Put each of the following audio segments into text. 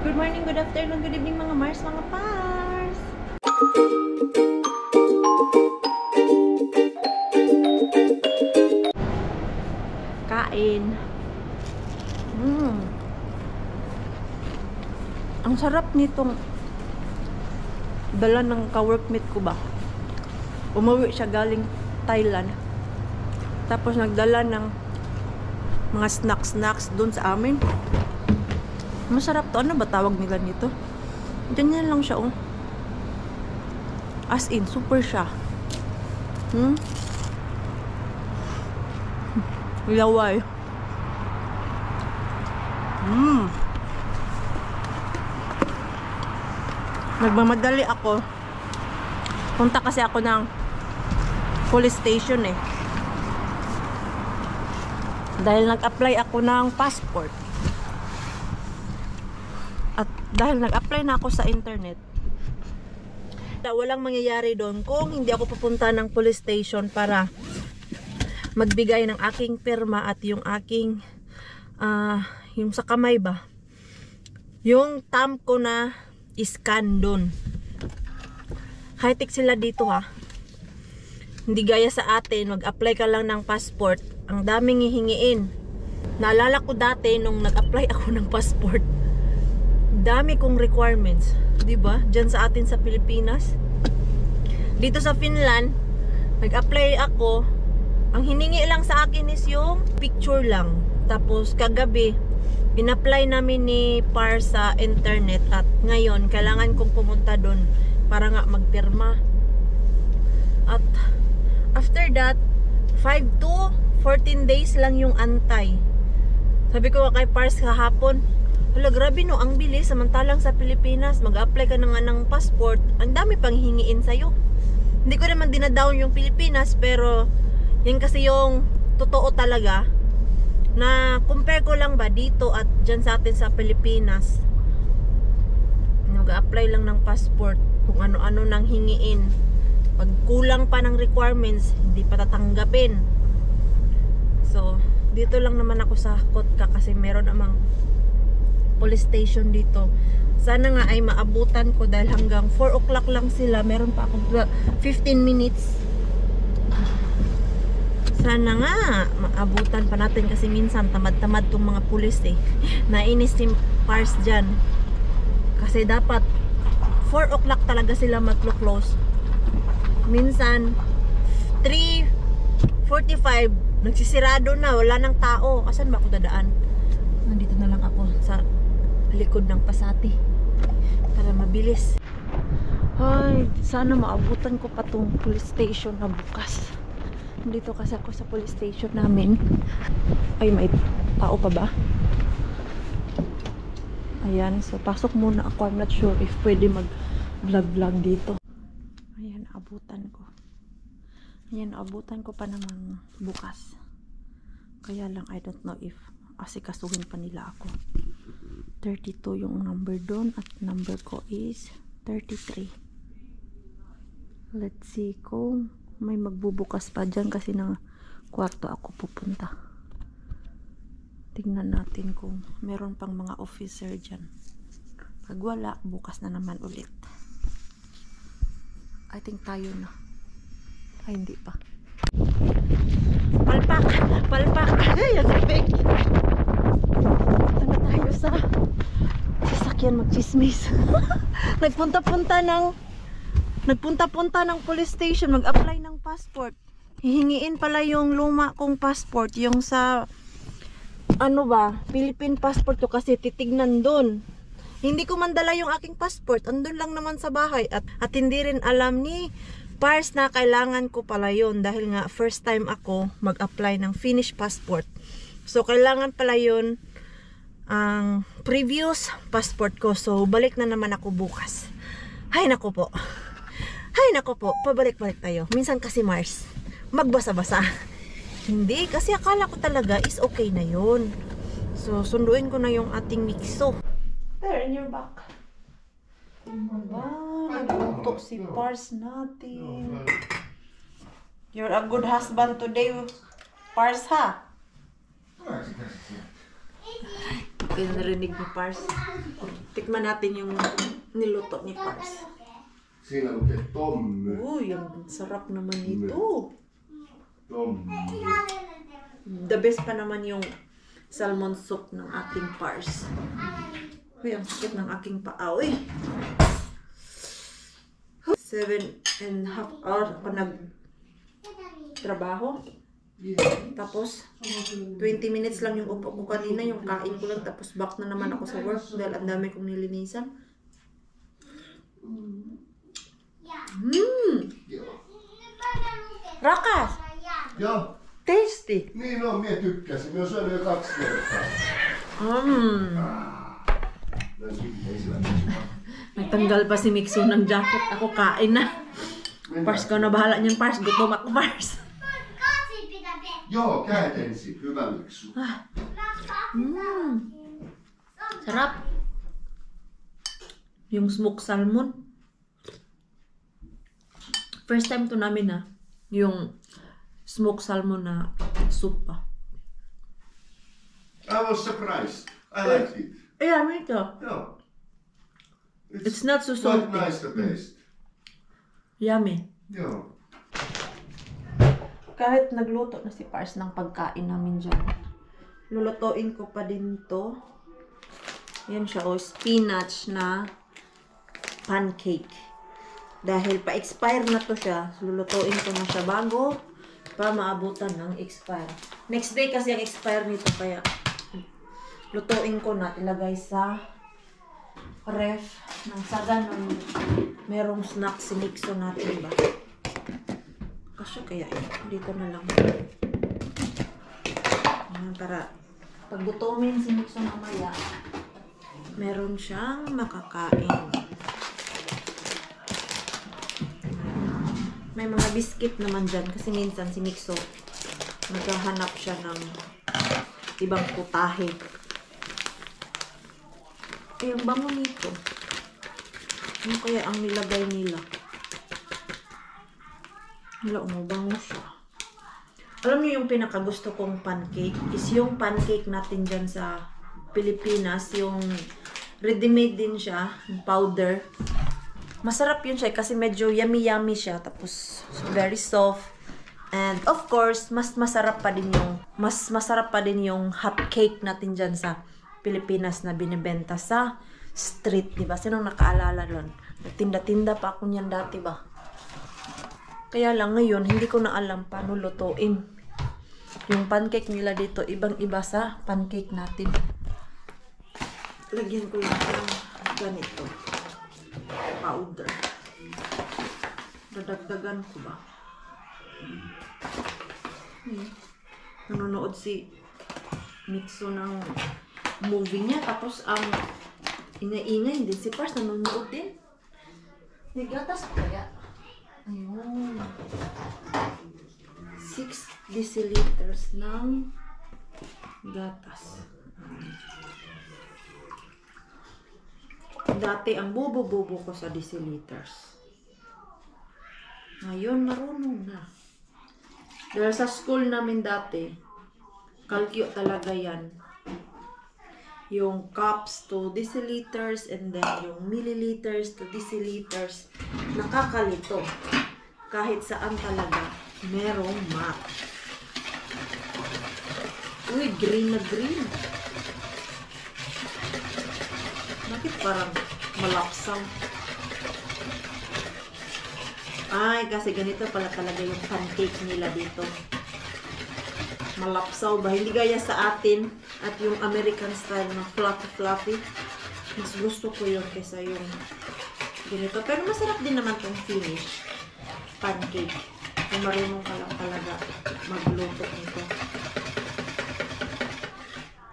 Good morning, good afternoon, good evening mga Mars, mga Pars! Kain. Ang sarap nitong dala ng ka-workmate ko ba. Umuwi siya galing Thailand. Tapos nagdala ng mga snacks dun sa amin. Masarap to. Ano ba tawag nila nito? Ganyan lang siya, oh. As in, super siya. Laway. Nagmamadali ako. Punta kasi ako ng police station eh. Dahil nag-apply ako ng passport. At dahil nag-apply na ako sa internet, walang mangyayari doon kung hindi ako pupunta ng police station para magbigay ng aking pirma at yung aking yung sa kamay ba, yung thumb ko na iscan doon. High-tech sila dito ha. Hindi gaya sa atin, mag-apply ka lang ng passport, ang daming hihingiin. Naalala ko dati nung nag-apply ako ng passport, dami kong requirements, 'di ba? Diyan sa atin sa Pilipinas. Dito sa Finland, nag-apply ako. Ang hiningi lang sa akin is yung picture lang. Tapos kagabi, in-apply namin ni Par sa internet at ngayon kailangan kong pumunta doon para nga magpirma. At after that, 5 to 14 days lang yung antay. Sabi ko kay Pars kahapon, hala, grabe no, ang bilis. Samantalang sa Pilipinas, mag-apply ka na nga ng passport, ang dami pang hingiin sa'yo. Hindi ko naman dinadown yung Pilipinas, pero yan kasi yung totoo talaga. Na compare ko lang ba dito at dyan sa atin sa Pilipinas, mag-apply lang ng passport, kung ano-ano nang hingiin. Pag kulang pa ng requirements, hindi pa tatanggapin. So, dito lang naman ako sa Kotka kasi meron namang police station dito. Sana nga ay maabutan ko dahil hanggang 4 o'clock lang sila. Meron pa akong 15 minutes. Sana nga maabutan pa natin kasi minsan tamad-tamad tong mga pulis eh. Nainis si Pars dyan. Kasi dapat 4 o'clock talaga sila mag-close. Minsan 3:45 nagsisirado na, wala nang tao. Asan ba ako dadaan? Nandito na lang ako sa likod ng Pasati para mabilis. Ay, sana maabutan ko pa tong police station na bukas. Dito kasi ako sa police station namin. Ay, may tao pa ba? Ayan, so pasok muna ako. I'm not sure if pwede mag-vlog dito. Ayan, abutan ko. Ayan, abutan ko pa naman bukas. Kaya lang, I don't know if asikasuhin pa nila ako. 32 yung number doon at number ko is 33. Let's see kung may magbubukas pa dyan kasi ng kwarto ako pupunta. Tingnan natin kung meron pang mga officer dyan. Pag wala, bukas na naman ulit. I think tayo na. Ay, hindi pa. Palpak! Ay, ang big! Tanga tayo sa sasakyan magchismis. Nagpunta-punta ng police station, mag-apply ng passport. Hihingiin pala yung luma kong passport, yung sa ano ba, Philippine passport ko kasi titignan doon. Hindi ko mandala yung aking passport, andun lang naman sa bahay at hindi rin alam ni Pars na kailangan ko pala yun dahil nga first time ako mag-apply ng Finnish passport. So kailangan pala yun ang previous passport ko. So balik na naman ako bukas. Hay nako po, pabalik-balik tayo. Minsan kasi Mars, magbasa-basa. Hindi, kasi akala ko talaga is okay na yun. So sunduin ko na yung ating mixo. There, in your back. Aba, nagluto si Pars natin. You're a good husband today, Pars, ha? Pinarinig ni Pars. Tikman natin yung niluto ni Pars. Siinä lukee Tommy. Uy, ang sarap naman ito. Tommy. The best pa naman yung salmon soup ng aking Pars. Uy, ang sakit ng aking paa. Uy! 7.5 hours ako nagtrabaho. Tapos, 20 minutes lang yung upo ko kanina, yung kain ko lang, tapos back na naman ako sa work dahil ang dami kong nilinisan. Rakas! Joo. Tasty! Niin on, mie tykkäsin. Mie oon syönyt jo 2 kertaa. Nagtanggal pa si Mikso ng jacket. Ako kain na. Pars, ka na bahala niyan, Pars. Gutom ako, Pars. Joo, kädet ensin. Hyvä Miksu. Sarap. Yung smoked salmon. First time to namin na. Yung smoked salmon na soup pa. I was surprised. I liked it. Yeah, me too. Joo. It's not so quite salty. nice to taste. Yummy. Joo. Kahit nagluto na si Pars ng pagkain namin dyan, lulutuin ko pa din to. Yan siya, spinach na pancake. Dahil pa-expire na to siya, lulutuin ko na siya bago pa maabutan ng expire. Next day kasi ang expire nito, kaya lutuin ko na, ilagay sa ref ng sagan ng merong snack si Mikso natin ba. Kasi kaya dito na lang. Ayan, para pag gutumin si Mikso mamaya, meron siyang makakain. May mga biscuit naman dyan kasi minsan si Mikso naghahanap siya ng ibang putahe. Eh, ang bango nito. Ano kaya ang nilagay nila? Wala, umubango siya. Alam niyo yung pinakagusto kong pancake is yung pancake natin dyan sa Pilipinas. Yung ready-made din siya, yung powder. Masarap yun siya kasi medyo yummy-yummy siya. Tapos very soft. And of course, mas masarap pa din yung hot cake natin dyan sa Pilipinas na binibenta sa street, di ba? Sinong nakaalala nun? Tinda-tinda pa ako niyan dati ba? Kaya lang ngayon, hindi ko na alam paano lutuin. Yung pancake nila dito, ibang-iba sa pancake natin. Lagyan ko lang ng ganito. Powder. Dadagdagan ko ba? Nanonood si Mikso ng movie niya, tapos ang ingay-ingay din si Pars nanonood din. May gatas pa kaya? Ayun. 6 deciliters ng gatas. Dati ang bubo-bubo ko sa deciliters. Ngayon marunong na. Dahil sa school namin dati, kalkyo talaga yan. Yung cups to deciliters and then yung milliliters to deciliters. Nakakalito. Kahit saan talaga, merong map. Uy, green na green. Bakit parang malapsaw? Ay, kasi ganito pala talaga yung pancake nila dito. Malapsaw ba? Hindi gaya sa atin at yung American style na fluffy-fluffy. Mas gusto ko yun kaysa yung ganito. Pero masarap din naman tong finish pancake. Kung marunong ka lang talaga magluto nito.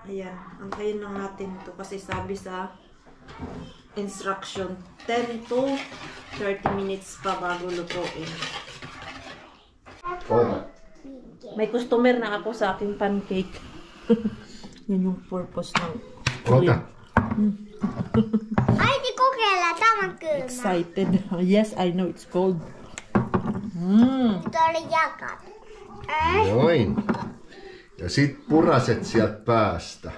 Ayan. Antayin lang natin ito kasi sabi sa instruction 10 to 30 minutes pa bago lutuin. Ota. May customer na ako sa aking pancake. Yun yung purpose ng Ota. Äiti kokeilla, tämä on kylmä. Excited. Yes, I know it's cold. Nyt oli jakat. Noin. Ja sit puraset sieltä päästä.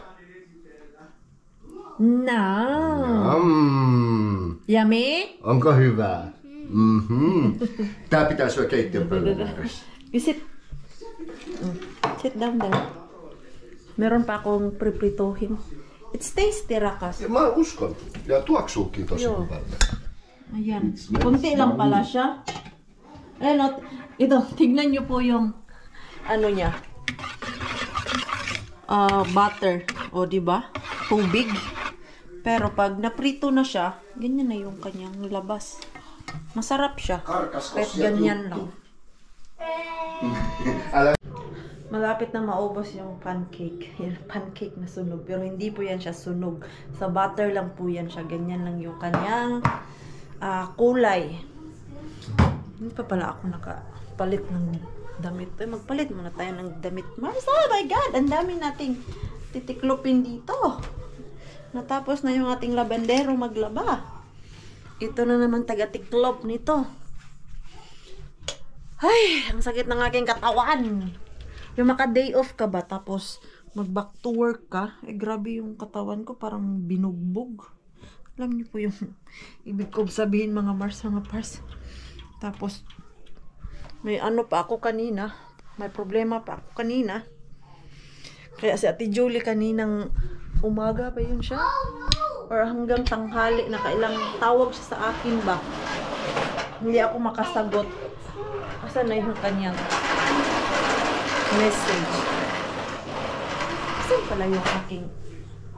Now. Yummy? Onko hyvää? Tää pitää syödä keittiön pöydän ääressä. You sit. Sit down there. Meron pa akong priprituhin. It's tasty, rakas. Ja mä uskon. Ja tuoksuukin tosi Joo. hyvältä. Ayan. Kunti lang pala siya. Ayan o. Ito, tignan nyo po yung ano niya. Butter. O, diba? Tubig. Pero pag naprito na siya, ganyan na yung kanyang labas. Masarap siya. Kahit ganyan lang. Malapit na maubos yung pancake. Yung pancake na sunog. Pero hindi po yan siya sunog. Sa butter lang po yan siya. Ganyan lang yung kanyang kulay. Hindi pa pala ako nakapalit ng damit. Magpalit muna tayo ng damit. Mars, oh my God! Ang dami nating titiklopin dito. Natapos na yung ating labandero maglaba. Ito na naman taga-tiklop nito. Ay, ang sakit ng aking katawan. Yung maka-day off ka ba, tapos mag-back to work ka, grabe yung katawan ko, parang binugbog. Alam niyo po yung ibig ko sabihin, mga Mars, mga Pars. Tapos, may ano pa ako kanina, may problema pa ako kanina. Kaya si Ate Julie kaninang umaga pa yun siya? Or hanggang tanghali, nakailang tawag siya sa akin ba? Hindi ako makasagot. Asan na yung kanyang message? Asan pala yung aking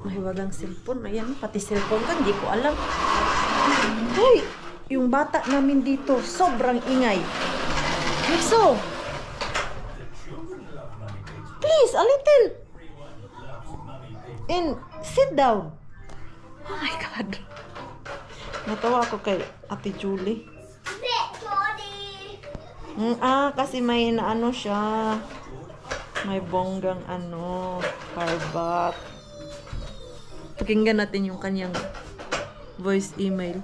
mahiwagang cellphone? Ayan, pati cellphone ko, hindi ko alam. Hey! Yung bata namin dito, sobrang ingay. Nixo! Please, a little! And sit down. Oh my God. Natawa ako kay Ate Julie. Kasi may naano siya. May bonggang karbat. Pakinggan natin yung kanyang voice email.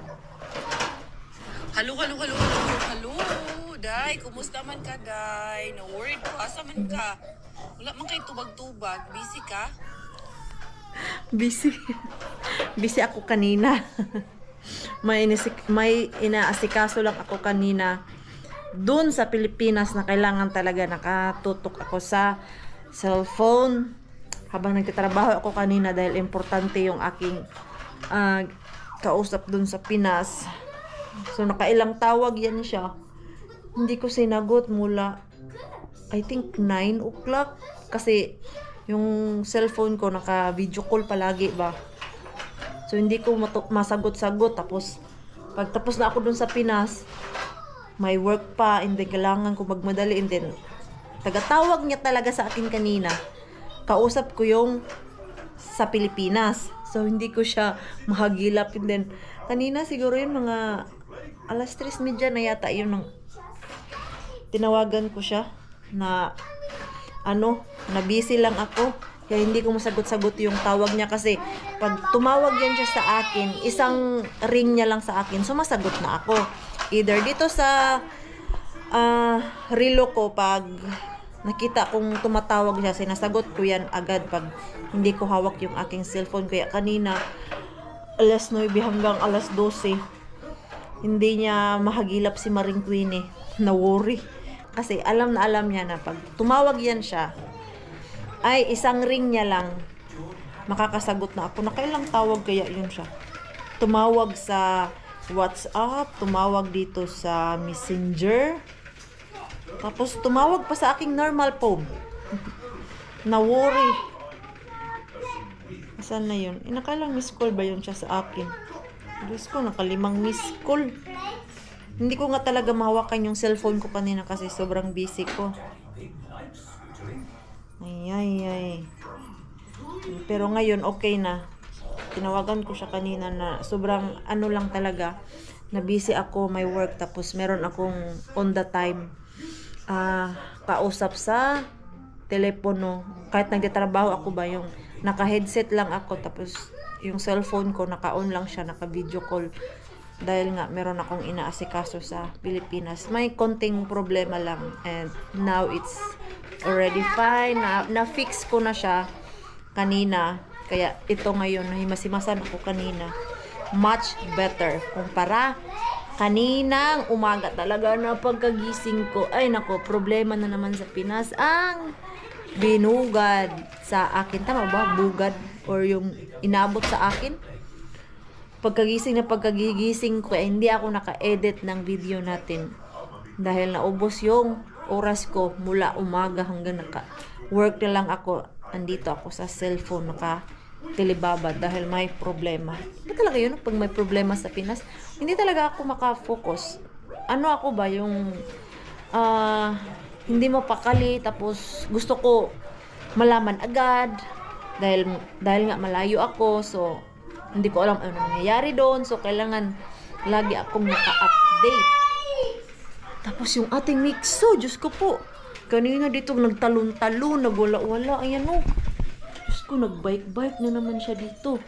Hello, Day. Kumusta man ka, Day? No worried ko. Asa man ka? Wala man kayo tubag-tubag. Busy ka? Busy. Busy ako kanina. may inaasikaso lang ako kanina doon sa Pilipinas na kailangan talaga nakatutok ako sa cellphone habang nagtatrabaho ako kanina dahil importante yung aking kausap doon sa Pinas. So nakailang tawag yan siya. Hindi ko sinagot mula I think 9 o'clock kasi yung cellphone ko naka video call palagi ba. So hindi ko masagot-sagot, tapos pagtapos na ako dun sa Pinas, may work pa, and then kailangan ko magmadali, and then tagatawag niya talaga sa akin kanina. Kausap ko yung sa Pilipinas. So hindi ko siya mahagilap, and then kanina siguro yun mga 3:30 na yata yun nang tinawagan ko siya na na busy lang ako. Kaya hindi ko masagot-sagot yung tawag niya kasi pag tumawag yan siya sa akin, isang ring niya lang sa akin, so masagot na ako. Either dito sa relo ko, pag nakita kong tumatawag siya, sinasagot ko yan agad pag hindi ko hawak yung aking cellphone. Kaya kanina, 9 hanggang 12, hindi niya mahagilap si Maring Queenie. Na-worry. Kasi alam na alam niya na pag tumawag yan siya, ay isang ring niya lang makakasagot na ako. Nakailang tawag kaya yun siya. Tumawag sa WhatsApp, tumawag dito sa Messenger, tapos tumawag pa sa aking normal phone. Na-worry. Saan na yun? Nakailang miss call ba yun siya sa akin? Diyos ko, nakalimang miss call. Hindi ko nga talaga mahawakan yung cellphone ko kanina kasi sobrang busy ko. Ay. Pero ngayon, okay na. Tinawagan ko siya kanina na sobrang lang talaga. Na busy ako, may work. Tapos meron akong on the time kausap sa telepono. Kahit nagtatrabaho ako ba, yung naka-headset lang ako. Tapos yung cellphone ko, naka-on lang siya, naka-video call. Dahil nga, meron akong inaasikaso sa Pilipinas. May konting problema lang. And now it's already fine. Na-fix ko na siya kanina. Kaya ito ngayon, nahimasimasan ako kanina. much better kumpara kaninang umaga talaga na pagkagising ko. Ay nako, problema na naman sa Pinas ang binugad sa akin. Tama ba? Bugad or yung inabot sa akin. Pagkagising ko, hindi ako naka-edit ng video natin. Dahil naubos yung oras ko mula umaga hanggang naka-work na lang ako. Andito ako sa cellphone, naka-telebaba dahil may problema. Ba talaga yun? Pag may problema sa Pinas, hindi talaga ako makafocus. Ano ako ba? Yung hindi mapakali, tapos gusto ko malaman agad dahil nga malayo ako, so hindi ko alam ano nangyayari doon, so kailangan lagi akong naka-update. Tapos yung ating mixo, Diyos ko po, kanina dito nagtalon-talon, nagwala-wala, ayan o. Diyos ko, nagbike-bike na naman siya dito.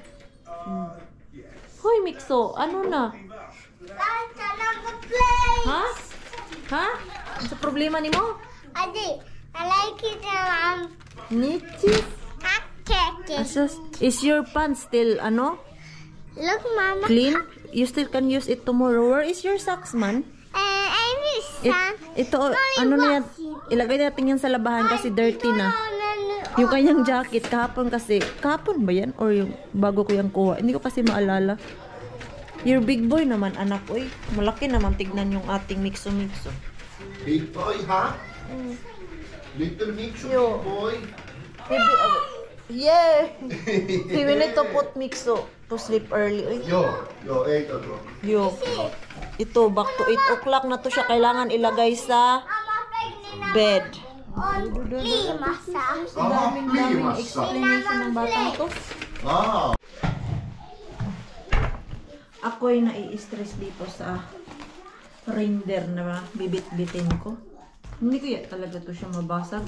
Hoy mixo, ano na? Ha? Ha? Ano sa problema ni mo? Adi, I like it around. Nichi? Is your pants still, Look, Mama. clean? You still can use it tomorrow. Where is your socks, man? I miss that. Ito, na yan? Ilagay natin yan sa labahan kasi dirty na. Yung kanyang jacket, kahapon ba yan? Or yung bago ko yung kuha? Hindi ko kasi maalala. Your big boy naman, anak. Uy, malaki naman tignan yung ating mixo-mixo. Big boy, ha? Little mixo, Yo. big boy. Maybe, yeah! We need to put mixo to sleep early. Uy. Yo, 8 o'clock. Yo. Ito, back to 8 o'clock na to siya. Kailangan ilagay sa bed. Daming explanation ng batang to. Ah. Ako'y nai-stress dito sa reindeer na bibit-bitin ko. Hindi ko talaga to siya mabasag.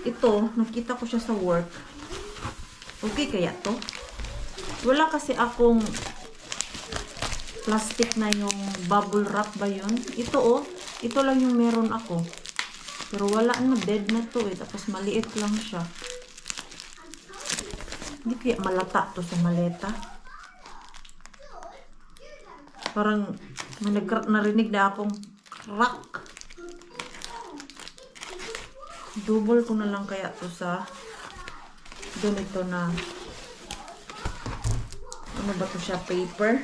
Ito, nakita ko siya sa work. Okay kaya to? Wala kasi akong plastic na yung bubble wrap ba yun? Ito ito lang yung meron ako. Pero wala na, dead na to tapos maliit lang siya. Hindi kaya malata to sa maleta. Parang may narinig na akong crack. Double ko na lang kaya to sa ganito na ano ba to siya, paper.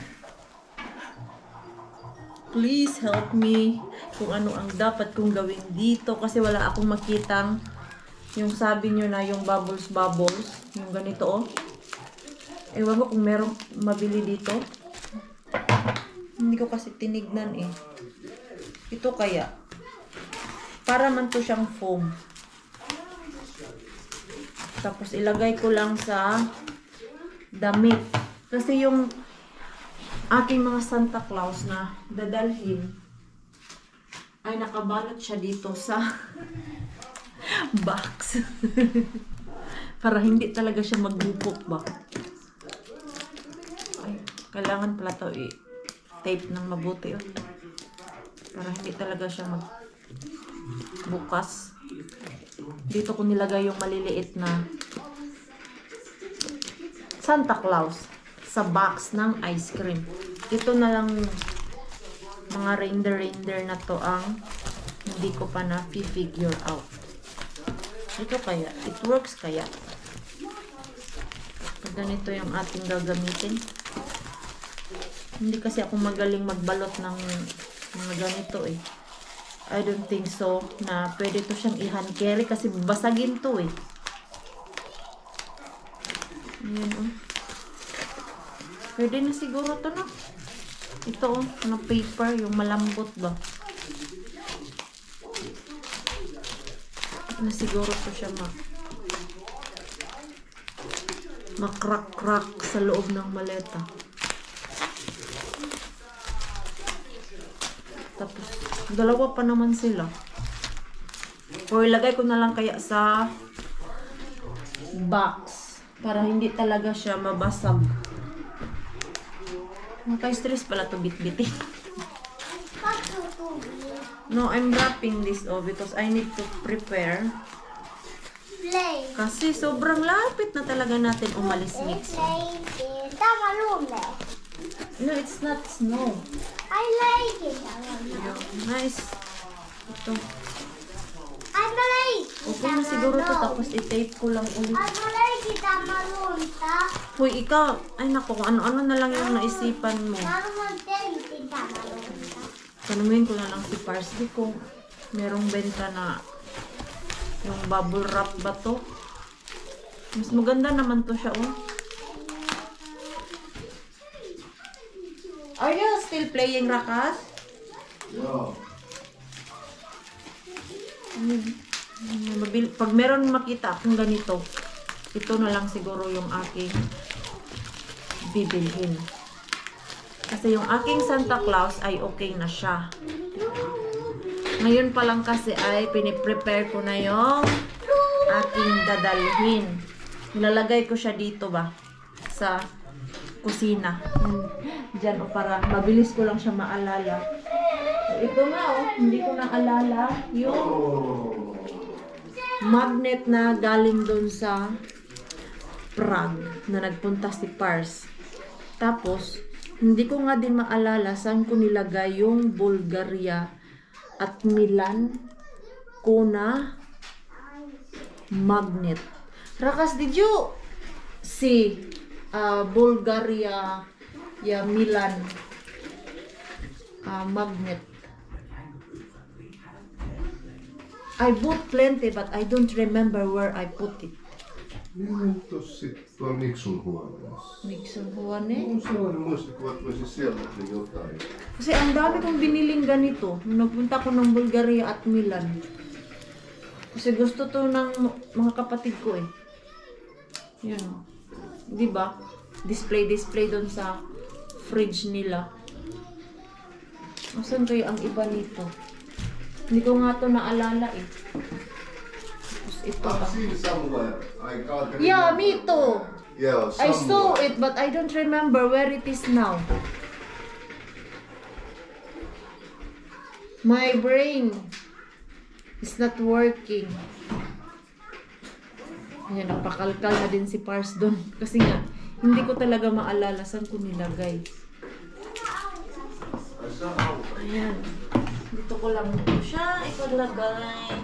Please help me kung ano ang dapat kong gawin dito kasi wala akong makitang yung sabi nyo na yung bubbles yung ganito ewan ko kung merong mabili dito. Hindi ko kasi tinignan ito kaya para man to siyang foam. Tapos ilagay ko lang sa damit. Kasi yung aking mga Santa Claus na dadalhin ay nakabalot siya dito sa box. Para hindi talaga siya magbupok ba. Ay, kailangan pala to tape ng mabuti para hindi talaga siya magbukas. Dito ko nilagay yung maliliit na Santa Claus sa box ng ice cream. Ito na lang mga reindeer na to ang hindi ko pa na figure out. Ito kaya, it works kaya. Pag ganito yung ating gagamitin. Hindi kasi ako magaling magbalot ng mga ganito I don't think so na pwede to siyang i-hand carry kasi basagin to Ayan Pwede na siguro to na. Ito na paper, yung malambot ba. Na siguro to siya makrak-krak sa loob ng maleta. Tapos dalawa pa naman sila. O ilagay ko na lang kaya sa box para hindi talaga siya mabasag. Nakaka-stress pala to bit-bitin. No, I'm wrapping this because I need to prepare. Kasi sobrang lapit na talaga natin umalis mix. No, it's not snow. I like it. Nice. Ito. I like it. Okay na siguro to, tapos i-tape ko lang ulit. I like it. Tamalunta. Hoy, ikaw. Ay nako, kung ano-ano na lang yung naisipan mo. Tamalunta. Tamalunta. Tanungin ko na lang si Parsley kung merong benta na yung bubble wrap ba to. Mas maganda naman to siya, oh. Are you still playing Rakas? Yeah. Pag meron makita akong ganito, ito na lang siguro yung aking bibilhin. Kasi yung aking Santa Claus ay okay na siya. Ngayon pa lang kasi ay piniprepare ko na yung aking dadalhin. Nilalagay ko siya dito ba? Sa kusina. Diyan o para mabilis ko lang siya maalala. Ito nga hindi ko naalala yung magnet na galing doon sa Prague na nagpunta si Pars. Tapos, hindi ko nga din maalala saan ko nilagay yung Bulgaria at Milan ko na magnet. Rakas, did you see Bulgaria, Milan magnet? I bought plenty, but I don't remember where I put it. Niin tossa tuolla Niksun huoneessa. Nixon Juane. On sellainen muistikuva, että voisi siellä jotain. Kasi ang dami kong biniling ganito. Nung nagpunta ko ng Bulgaria at Milan. Kasi gusto to ng mga kapatid ko eh. Yan o. Diba? Display doon sa fridge nila. Asan kayo ang iba nito? Hindi ko nga to naalala eh. Tapos ito I've pa. seen somewhere. I can't remember. Yeah, me too. Yeah, I saw somewhere. it but I don't remember where it is now. My brain is not working. Ayan, napakalkal na din si Pars doon. Kasi nga, hindi ko talaga maalala saan ko nilagay. Ayan. Dito ko lang siya ipaglagay.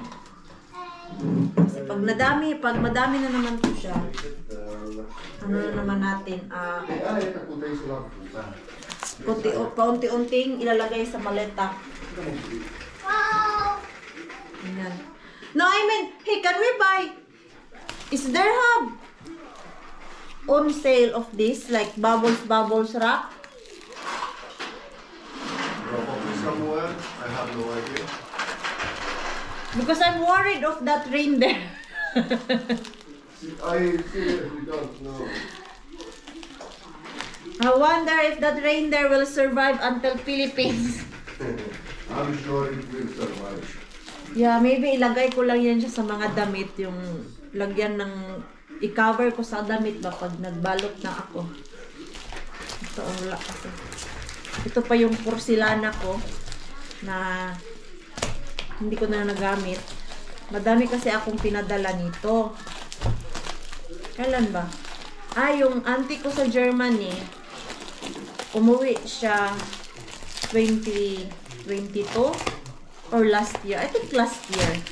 Kasi pag madami na naman po siya, ano na naman natin, Ai, että kun ei se lappu päällä. paunti-unting ilalagay sa maleta. Ayan. No, I mean, hey, can we buy? Is there have on sale of this, like bubbles wrap? Probably somewhere. I have no idea. Because I'm worried of that reindeer. I seriously don't know. I wonder if that reindeer will survive until Philippines. I'm sure it will survive. Yeah, maybe ilagay ko lang yan siya sa mga damit, yung lagyan ng, i-cover ko sa damit ba pag nagbalot na ako. Ito, wala kasi. Ito pa yung porcelana ko na hindi ko na nagamit. Madami kasi akong pinadala nito. Kailan ba? Yung auntie ko sa Germany, umuwi siya 2022 or last year. I think last year.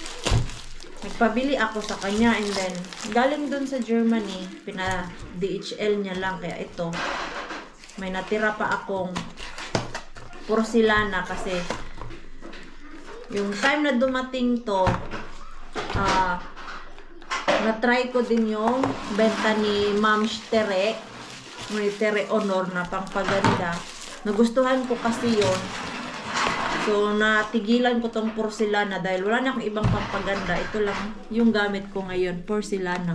Nagpabili ako sa kanya and then galing dun sa Germany, pina-DHL niya lang. Kaya ito, may natira pa akong porcelana kasi yung time na dumating to, na-try ko din yung benta ni Ma'am Tere, ni Tere Honor na pangpaganda. Nagustuhan ko kasi yon. So, natigilan ko tong porcelana dahil wala na akong ibang pampaganda. Ito lang yung gamit ko ngayon, porcelana.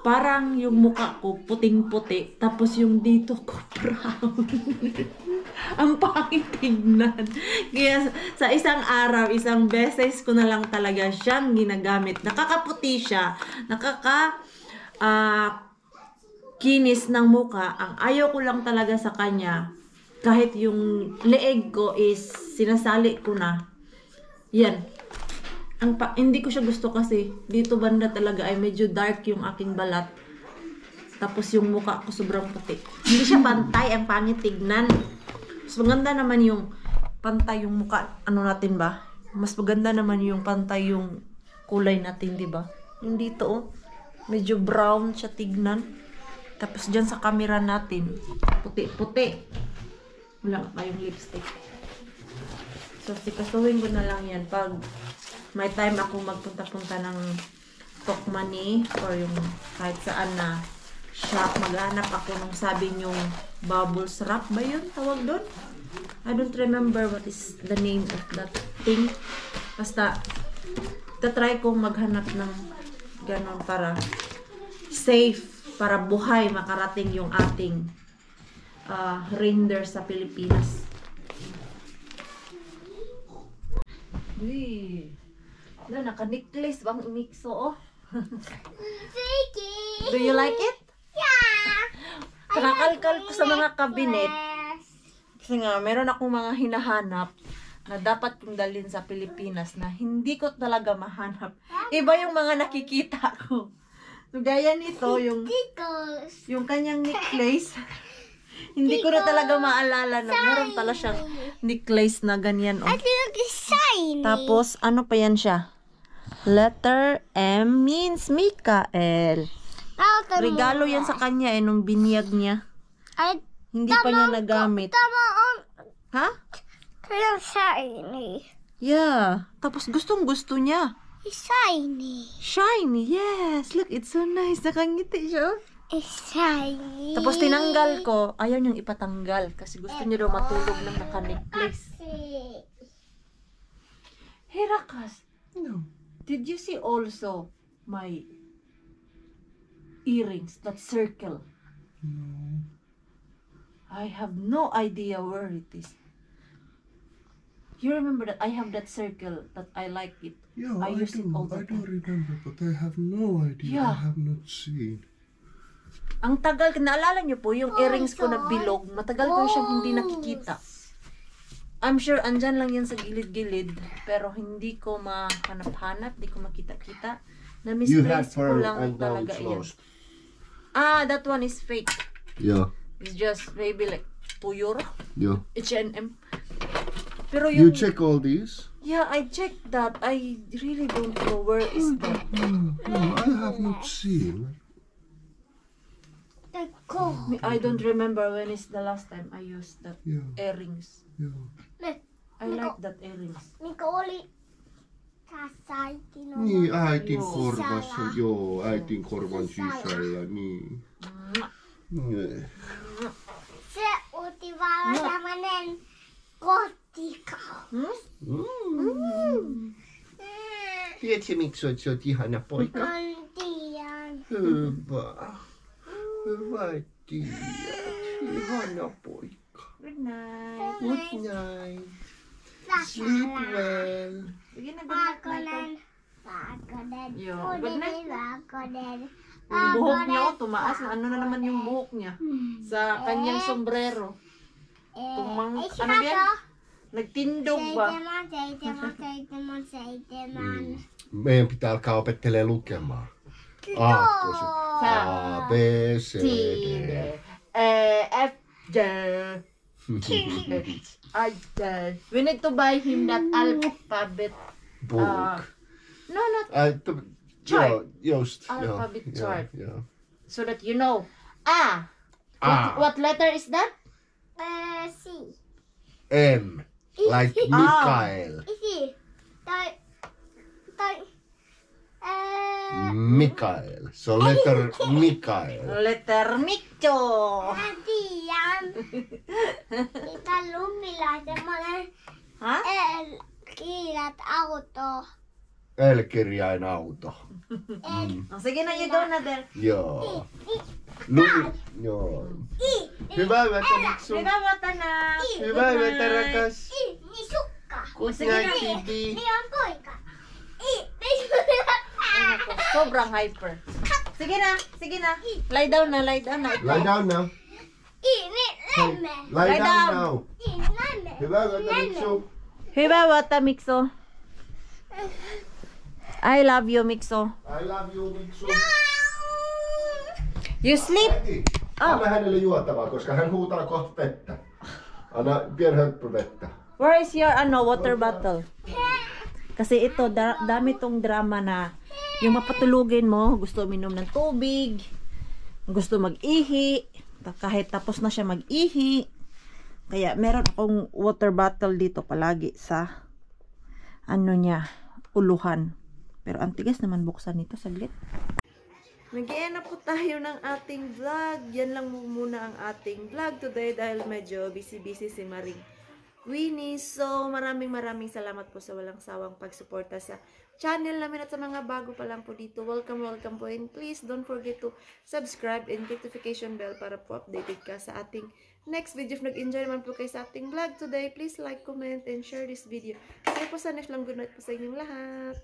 Parang yung mukha ko puting-puti, tapos yung dito ko brown. Ang pangit tignan. Kaya sa isang araw, isang beses ko na lang talaga siyang ginagamit. Nakakaputi siya, kinis ng mukha. Ang ayaw ko lang talaga sa kanya, kahit yung leeg ko is sinasali ko na. Yan. Hindi ko siya gusto kasi dito banda talaga ay medyo dark yung aking balat. Tapos yung mukha ko sobrang puti. Hindi siya pantay, ang pangit tignan. Mas maganda naman yung pantay yung mukha. Ano natin ba? Mas maganda naman yung pantay yung kulay natin, di ba? Yung dito, oh. Medyo brown siya tignan. Tapos dyan sa camera natin, puti-puti. Wala kayong lipstick. So, sikasuhin ko na lang yan pag may time ako magpunta-punta ng Tokmani or yung kahit saan na shop, maghanap ako nung sabi nyong bubbles wrap ba yun? Tawag doon? I don't remember what is the name of that thing. Basta, tatry kong maghanap ng ganon para safe, para buhay makarating yung ating reindeer sa Pilipinas. Uy, naka-necklace bang Mixo, oh? Vicky. Do you like it? Yeah. Nakakalkal ko sa mga kabinet. Yes. Kasi nga, meron akong mga hinahanap na dapat kong dalhin sa Pilipinas na hindi ko talaga mahanap. Iba yung mga nakikita ko. So, gaya nito, Tickles. yung kanyang necklace. Hindi ko na talaga maalala na meron pala siyang necklace na ganyan. Oh. I think it's shiny. Tapos, ano pa yan siya? Letter M means Mikael. Regalo yan sa kanya nung biniyag niya. Hindi pa niya nagamit. Tama on. Ha? Kaya shiny. Yeah. Tapos gustong gusto niya. It's shiny. Shiny, yes. Look, it's so nice. Nakangiti siya. It's shiny. Tapos tinanggal ko. Ayaw niyang ipatanggal. Kasi gusto niya daw matulog ng naka-necklace. Hey, Rakas. No. Did you see also my earrings, that circle? No. I have no idea where it is. You remember that I have that circle that I like it. Yeah, I I use it do. all the I do time. remember, but I have no idea. Yeah. I have not seen. Ang tagal, naalala niyo po, yung earrings ko na bilog, matagal ko siyang hindi nakikita. I'm sure andyan lang yan sa gilid-gilid, pero hindi ko mahanap-hanap, hindi ko makita-kita. You had Na-misplace ko pearl lang and now talaga it's yan. lost. Ah, that one is fake. Yeah. It's just maybe like 2 euro. Yeah. H&M. Pero You yung... check all these? Yeah, I checked that. I really don't know where is that. No, I have not seen. I don't remember when is the last time I used that Yeah, earrings. yeah. I like that earrings. Mikä oli tässä Niin, äitin Joo. korvassa, joo, äitin korvan sisällä, niin. Nee. Se oli vaan tämmönen kotikau. Tiedätkö miksi olet ihana poika? Mä tiedän. Hyvä. Hyvä, että tiedät. Ihana poika. Good night. Good night. Sleep well. Sige na, good night na ito. Valkoinen. Valkoinen. Yo, good night. Valkoinen. Yung buhok niya, oh, tumaas. Ano na naman yung buhok niya? Sa kanyang sombrero. Ano yan? Nagtindog ba? Seitsemän. Meidän pitää alkaa opettelemaan lukemaan. Aakkoset. A, B, C, D. F, G, we need to buy him that alphabet. Book. No, not Ai, Chart. joo, just. Alphabet joo, chart. Joo. so that you know. A. A. What letter is that? C. M. Like Mikael. Isi. Tai. Mikael. So letter Mikael. Letter Micho. Mä tiedän. Mitä lumilla semmonen Ha? kiilat auto. L-kirjain auto. Oh, sige na, you go na there. Joo. Joo. Hyvää yötä, Miksu. Hyvää yötä na. Hyvää yötä, rakas. Niin sukka. Good Sige night, na. baby. Niin on poika. Ako, sobrang hyper. Sige na, sige na. Lie down na, lie down na. Lie down now. Lemme. Lie down down. now. Lemme. Hyvää yötä, Miksu. Hyvää yötä, Mikso. I love you, Mikso. I love you, Miksu. You sleep? Äiti, anna hänelle juotavaa, koska hän huutaa kohta vettä. Anna pieni höppy vettä. Where is your water bottle? Kasi ito, dami tong drama na yung mapatulugin mo, gusto uminom ng tubig, gusto mag-ihi, kahit tapos na siya mag-ihi. Kaya meron akong water bottle dito palagi sa niya, uluhan. Pero ang tigas naman buksan nito, saglit. Mag-i-end na po tayo ng ating vlog. Yan lang muna ang ating vlog today dahil medyo busy-busy si Maring Winnie. So, maraming salamat po sa walang sawang pagsuporta sa channel namin at sa mga bago pa lang po dito. Welcome po, and please don't forget to subscribe and notification bell para po updated ka sa ating next video. If nag-enjoy naman po kayo sa ating vlog today, please like, comment, and share this video. See you po sa next lang. Good night po sa inyong lahat.